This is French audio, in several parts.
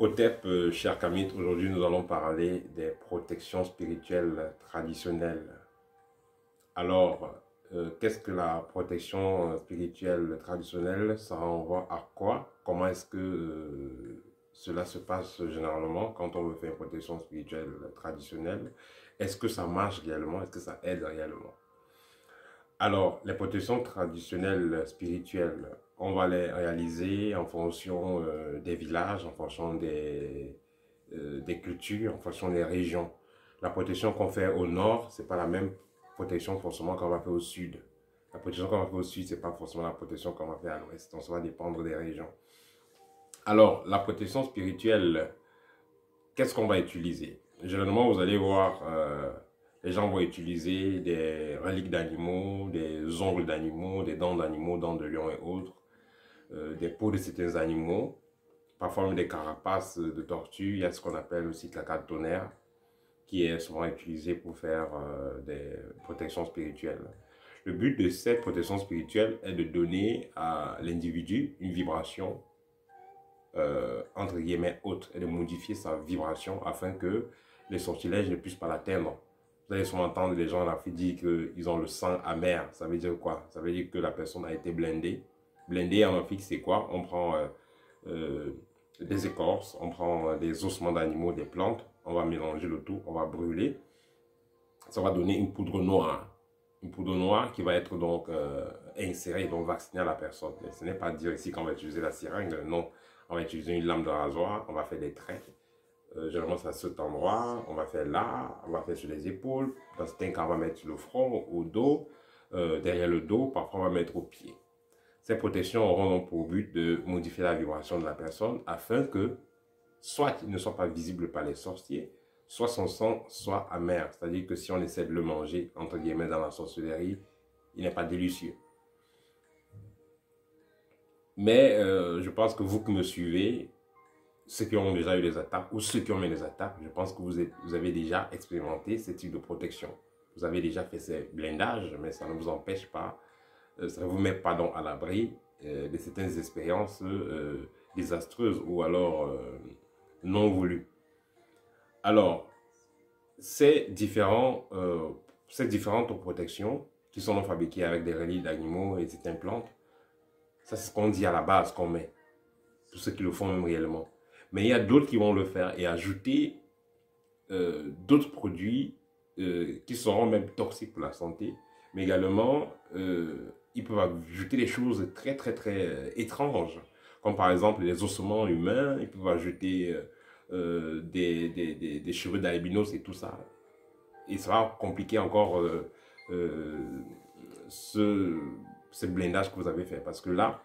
Otep, cher Kamit, aujourd'hui nous allons parler des protections spirituelles traditionnelles. Alors, qu'est-ce que la protection spirituelle traditionnelle? Ça renvoie à quoi? Comment est-ce que cela se passe généralement quand on veut faire une protection spirituelle traditionnelle? Est-ce que ça marche réellement? Est-ce que ça aide réellement? Alors, les protections traditionnelles spirituelles, on va les réaliser en fonction des villages, en fonction des cultures, en fonction des régions. La protection qu'on fait au nord, c'est pas la même protection forcément qu'on va faire au sud. La protection qu'on va faire au sud, c'est pas forcément la protection qu'on va faire à l'ouest. Donc, ça va dépendre des régions. Alors, la protection spirituelle, qu'est-ce qu'on va utiliser? Généralement, vous allez voir, les gens vont utiliser des reliques d'animaux, des ongles d'animaux, des dents de lion et autres, des peaux de certains animaux, parfois même des carapaces de tortues. Il y a ce qu'on appelle aussi caca de tonnerre, qui est souvent utilisé pour faire des protections spirituelles. Le but de cette protection spirituelle est de donner à l'individu une vibration entre guillemets haute et de modifier sa vibration afin que les sortilèges ne puissent pas l'atteindre. Vous allez souvent entendre les gens en Afrique dire qu'ils ont le sang amer. Ça veut dire quoi? Ça veut dire que la personne a été blindée. Blindée en Afrique, c'est quoi? On prend des écorces, on prend des ossements d'animaux, des plantes, on va mélanger le tout, on va brûler. Ça va donner une poudre noire. Une poudre noire qui va être donc insérée, donc vaccinée à la personne. Mais ce n'est pas dire ici qu'on va utiliser la seringue, non. On va utiliser une lame de rasoir, on va faire des traits. Généralement, c'est à cet endroit, on va faire là, on va faire sur les épaules. Dans certains cas, on va mettre sur le front, au dos, derrière le dos, parfois on va mettre au pied. Ces protections auront donc pour but de modifier la vibration de la personne afin que soit il ne soit pas visible par les sorciers, soit son sang soit amer. C'est-à-dire que si on essaie de le manger, entre guillemets, dans la sorcellerie, il n'est pas délicieux. Mais je pense que vous qui me suivez, ceux qui ont déjà eu des attaques ou ceux qui ont eu des attaques, je pense que vous avez déjà expérimenté ce type de protection. Vous avez déjà fait ces blindages, mais ça ne vous empêche pas, ça ne vous met pas donc à l'abri de certaines expériences désastreuses ou alors non voulues. Alors, ces différentes protections qui sont fabriquées avec des reliques d'animaux et certaines plantes, ça c'est ce qu'on dit à la base qu'on met, pour ceux qui le font même réellement. Mais il y a d'autres qui vont le faire et ajouter d'autres produits qui seront même toxiques pour la santé. Mais également, ils peuvent ajouter des choses très étranges. Comme par exemple les ossements humains, ils peuvent ajouter des cheveux d'albinos et tout ça. Et ça va compliquer encore ce blindage que vous avez fait. Parce que là,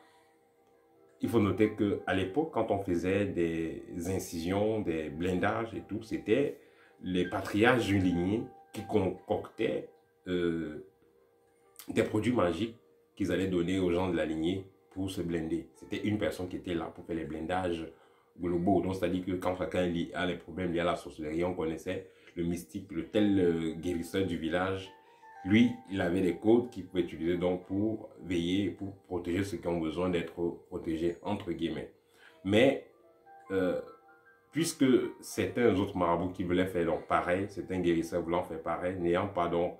il faut noter qu'à l'époque, quand on faisait des incisions, des blindages et tout, c'était les patriarches d'une lignée qui concoctaient des produits magiques qu'ils allaient donner aux gens de la lignée pour se blinder. C'était une personne qui était là pour faire les blindages globaux. Donc, c'est-à-dire que quand quelqu'un a les problèmes liés à la sorcellerie, on connaissait le mystique, le tel guérisseur du village. Lui, il avait des codes qu'il pouvait utiliser donc pour veiller, pour protéger ceux qui ont besoin d'être protégés, entre guillemets. Mais, puisque certains autres marabouts qui voulaient faire donc pareil, certains guérisseurs voulant faire pareil, n'ayant pas donc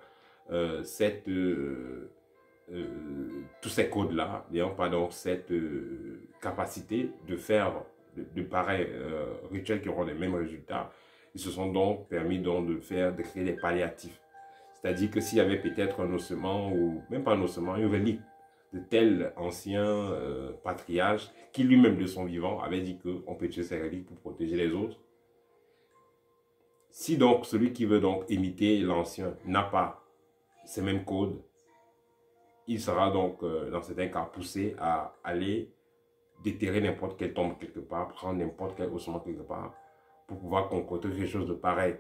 tous ces codes-là, n'ayant pas donc cette capacité de faire de pareils rituels qui auront les mêmes résultats, ils se sont donc permis donc de créer des palliatifs. C'est-à-dire que s'il y avait peut-être un ossement, ou même pas un ossement, une relique de tel ancien patriarche qui lui-même de son vivant avait dit qu'on peut utiliser ces reliques pour protéger les autres. Si donc celui qui veut donc imiter l'ancien n'a pas ces mêmes codes, il sera donc dans certains cas poussé à aller déterrer n'importe quelle tombe quelque part, prendre n'importe quel ossement quelque part pour pouvoir concocter quelque chose de pareil.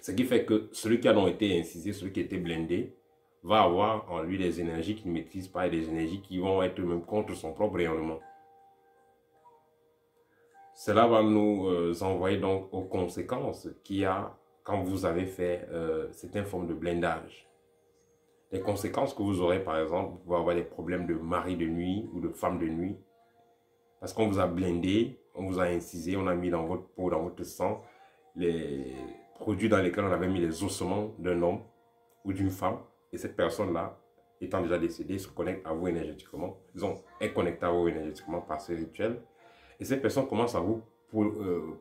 Ce qui fait que celui qui a donc été incisé, celui qui a été blindé, va avoir en lui des énergies qu'il ne maîtrise pas et des énergies qui vont être même contre son propre rayonnement. Cela va nous envoyer donc aux conséquences qu'il y a quand vous avez fait certaines formes de blindage. Les conséquences que vous aurez, par exemple, vous pouvez avoir des problèmes de mari de nuit ou de femme de nuit. Parce qu'on vous a blindé, on vous a incisé, on a mis dans votre peau, dans votre sang, les produits dans lesquels on avait mis les ossements d'un homme ou d'une femme. Et cette personne-là, étant déjà décédée, se connecte à vous énergétiquement. Disons, est connectée à vous énergétiquement par ce rituel. Et cette personne commence à vous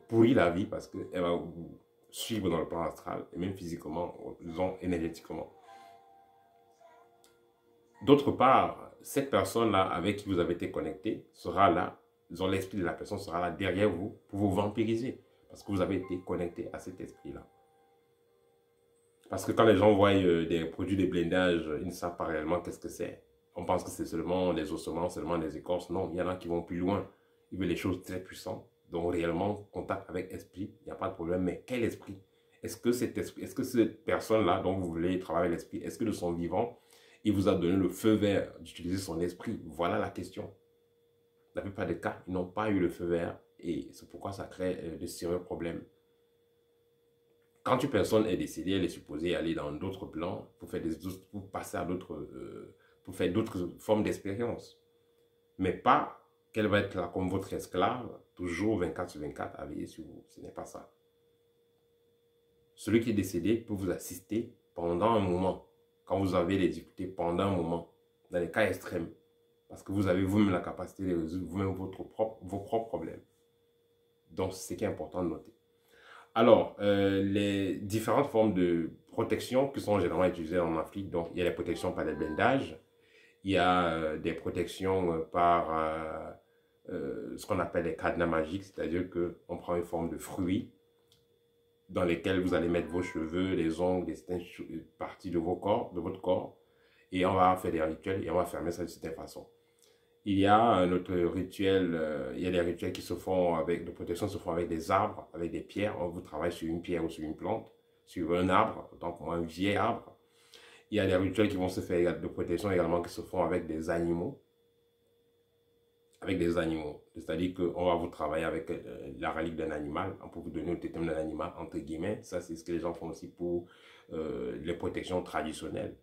pourrir la vie parce qu'elle va vous suivre dans le plan astral et même physiquement, disons énergétiquement. D'autre part, cette personne-là avec qui vous avez été connecté sera là, disons l'esprit de la personne sera là derrière vous pour vous vampiriser parce que vous avez été connecté à cet esprit-là. Parce que quand les gens voient des produits de blindage, ils ne savent pas réellement qu'est-ce que c'est. On pense que c'est seulement des ossements, seulement des écorces. Non, il y en a qui vont plus loin. Ils veulent des choses très puissantes. Donc réellement, contact avec esprit, il n'y a pas de problème. Mais quel esprit? Est-ce que cette personne-là dont vous voulez travailler l'esprit, est-ce que de son vivant, il vous a donné le feu vert d'utiliser son esprit? Voilà la question. La plupart des cas, ils n'ont pas eu le feu vert et c'est pourquoi ça crée de sérieux problèmes. Quand une personne est décédée, elle est supposée aller dans d'autres plans pour passer à d'autres, pour faire d'autres formes d'expérience. Mais pas qu'elle va être là comme votre esclave, toujours 24/24 à veiller sur vous. Ce n'est pas ça. Celui qui est décédé peut vous assister pendant un moment, quand vous avez des difficultés pendant un moment, dans les cas extrêmes, parce que vous avez vous-même la capacité de résoudre vous-même vos propres problèmes. Donc, c'est ce qui est important de noter. Alors, les différentes formes de protection qui sont généralement utilisées en Afrique, donc il y a les protections par des blindages, il y a des protections par ce qu'on appelle les cadenas magiques, c'est-à-dire qu'on prend une forme de fruit dans lesquels vous allez mettre vos cheveux, les ongles, des parties de votre corps, et on va faire des rituels et on va fermer ça de cette façon. Il y a un autre rituel, il y a des rituels qui se font avec, de protection se font avec des arbres, avec des pierres. On vous travaille sur une pierre ou sur une plante, sur un arbre, donc un vieil arbre. Il y a des rituels qui vont se faire de protection également qui se font avec des animaux. Avec des animaux. C'est-à-dire qu'on va vous travailler avec la relique d'un animal, pour vous donner le totem d'un animal, entre guillemets. Ça, c'est ce que les gens font aussi pour les protections traditionnelles.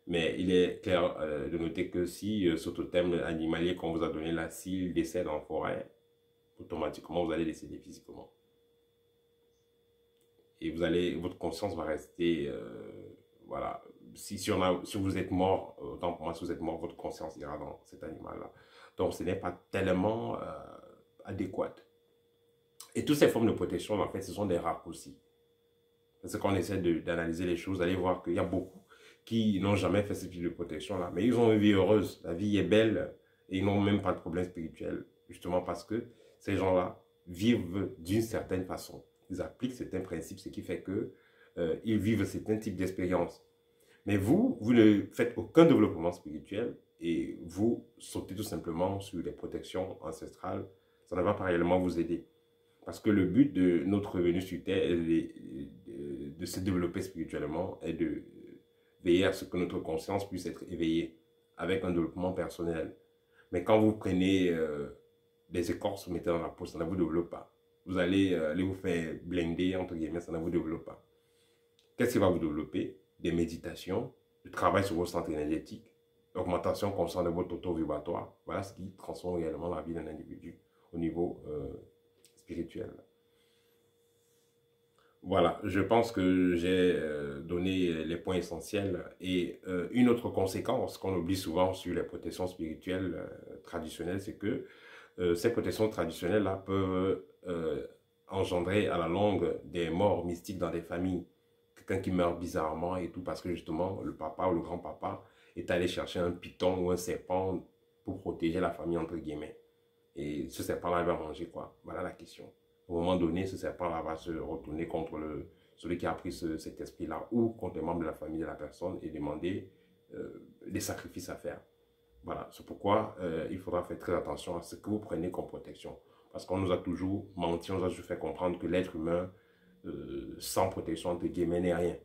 Mais il est clair de noter que si ce totem animalier qu'on vous a donné là, s'il décède en forêt, automatiquement vous allez décéder physiquement. Et votre conscience va rester, voilà. Si vous êtes mort, autant pour moi, si vous êtes mort, votre conscience ira dans cet animal-là. Donc ce n'est pas tellement adéquat. Et toutes ces formes de protection, en fait, ce sont des raccourcis. Parce qu'on essaie d'analyser les choses, allez voir qu'il y a beaucoup qui n'ont jamais fait ce type de protection-là. Mais ils ont une vie heureuse, la vie est belle et ils n'ont même pas de problème spirituel. Justement parce que ces gens-là vivent d'une certaine façon. Ils appliquent certains principes, ce qui fait qu'ils vivent certains types d'expériences. Mais vous ne faites aucun développement spirituel et vous sautez tout simplement sur les protections ancestrales. Ça ne va pas réellement vous aider. Parce que le but de notre venue sur Terre est de se développer spirituellement et de veiller à ce que notre conscience puisse être éveillée avec un développement personnel. Mais quand vous prenez des écorces, vous mettez dans la peau, ça ne vous développe pas. Vous allez vous faire blinder, entre guillemets, ça ne vous développe pas. Qu'est-ce qui va vous développer? Des méditations, le travail sur vos centres énergétiques, l'augmentation constante de votre taux vibratoire. Voilà ce qui transforme réellement la vie d'un individu au niveau spirituel. Voilà, je pense que j'ai donné les points essentiels. Et une autre conséquence qu'on oublie souvent sur les protections spirituelles traditionnelles, c'est que ces protections traditionnelles-là peuvent engendrer à la longue des morts mystiques dans des familles. Quelqu'un qui meurt bizarrement et tout parce que justement le papa ou le grand-papa est allé chercher un python ou un serpent pour protéger la famille entre guillemets. Et ce serpent-là va manger quoi? Voilà la question. Au moment donné, ce serpent-là va se retourner contre celui qui a pris cet esprit-là ou contre les membres de la famille de la personne et demander des sacrifices à faire. Voilà, c'est pourquoi il faudra faire très attention à ce que vous prenez comme protection. Parce qu'on nous a toujours menti, on nous a toujours fait comprendre que l'être humain sans protection, entre guillemets, n'est rien.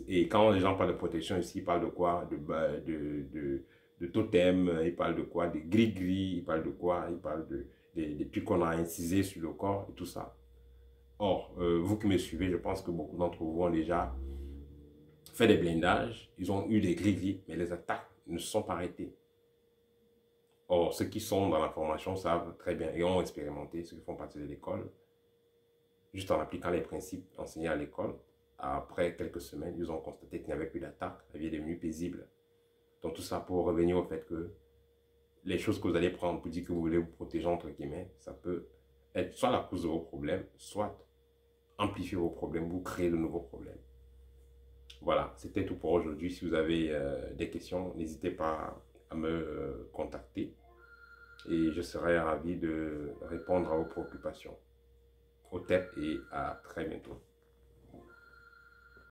Et quand les gens parlent de protection ici, ils parlent de quoi? De totem, ils parlent de quoi? Des gris-gris, ils parlent de quoi? Ils parlent des trucs qu'on a incisés sur le corps et tout ça. Or, vous qui me suivez, je pense que beaucoup d'entre vous ont déjà fait des blindages, ils ont eu des gris-gris, mais les attaques ne se sont pas arrêtées. Or, ceux qui sont dans la formation savent très bien et ont expérimenté, ceux qui font partie de l'école, juste en appliquant les principes enseignés à l'école, après quelques semaines, ils ont constaté qu'il n'y avait plus d'attaque, la vie est devenue paisible. Donc tout ça pour revenir au fait que les choses que vous allez prendre pour dire que vous voulez vous protéger, entre guillemets, ça peut être soit la cause de vos problèmes, soit amplifier vos problèmes, vous créer de nouveaux problèmes. Voilà, c'était tout pour aujourd'hui. Si vous avez des questions, n'hésitez pas à me contacter et je serai ravi de répondre à vos préoccupations. Au TEP et à très bientôt.